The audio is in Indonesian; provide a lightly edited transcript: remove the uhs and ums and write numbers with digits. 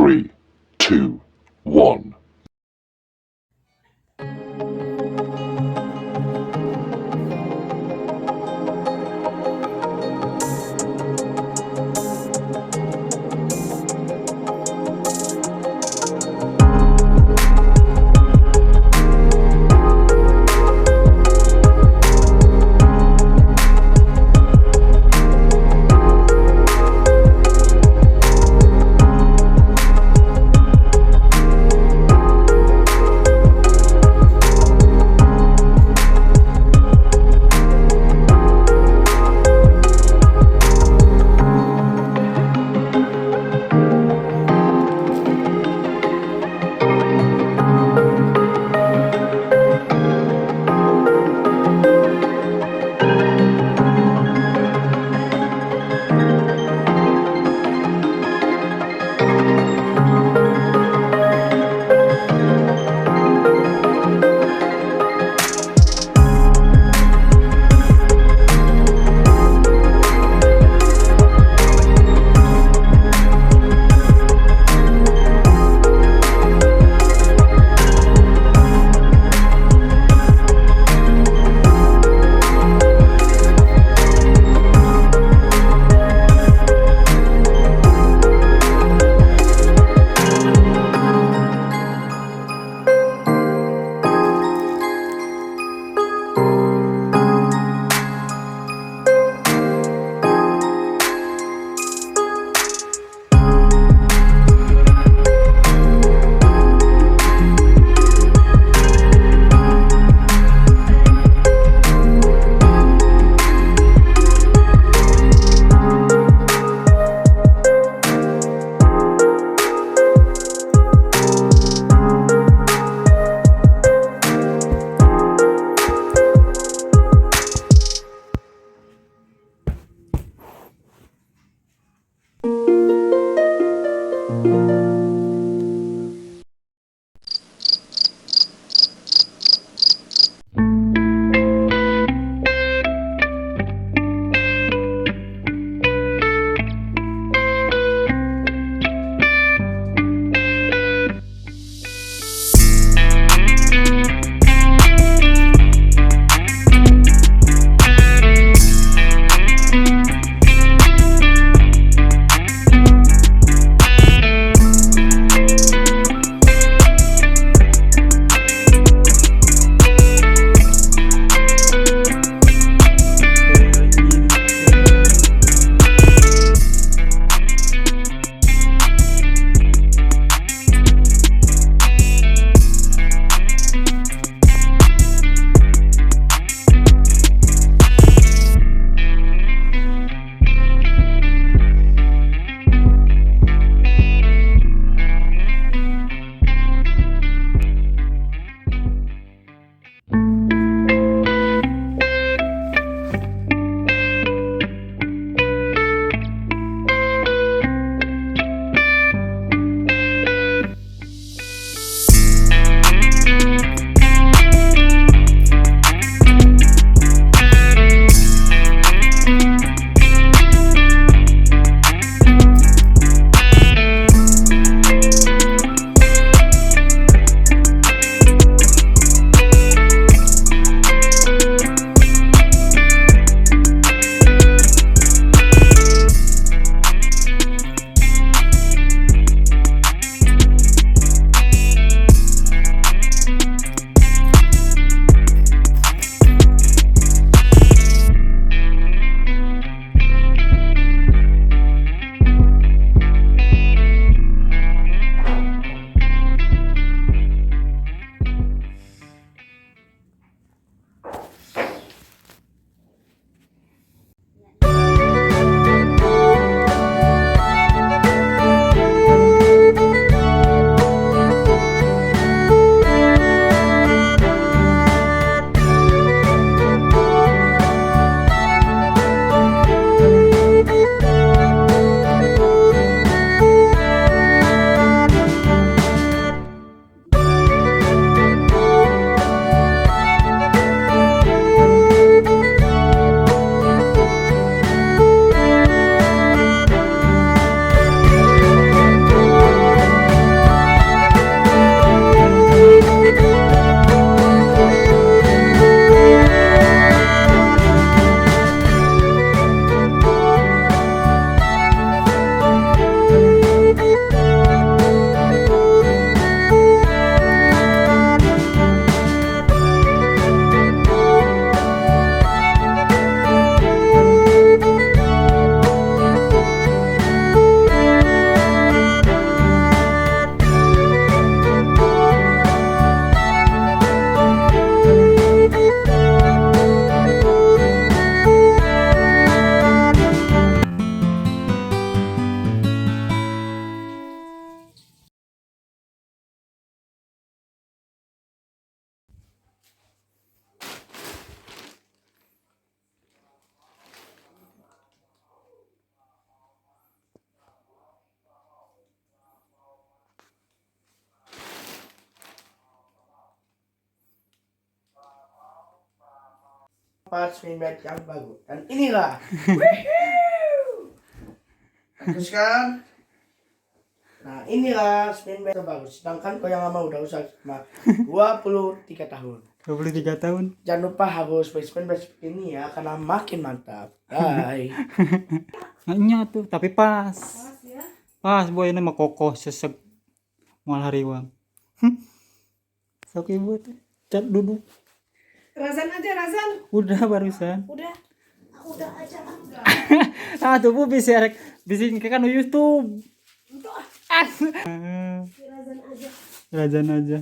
3, 2, 1. Springbed yang bagus. Dan inilah. Bagus kan? Nah inilah Springbed terbagus. Sedangkan kau yang lama udah usaha cuma 23 tahun. 23 tahun. Jangan lupa harus beli Springbed seperti ini ya, karena makin mantap. Bye. Nggaknya tuh, tapi pas. Pas ya. Pas boy ini mah kokoh sesek mual hariwang. Sok ibu tuh. Cat duduk. Razan aja, Razan. Udah barusan. Udah. Udah aja. Ah tuh bu bisa rek bikin kan YouTube. Untuk Ah. Razan aja. Rajan aja.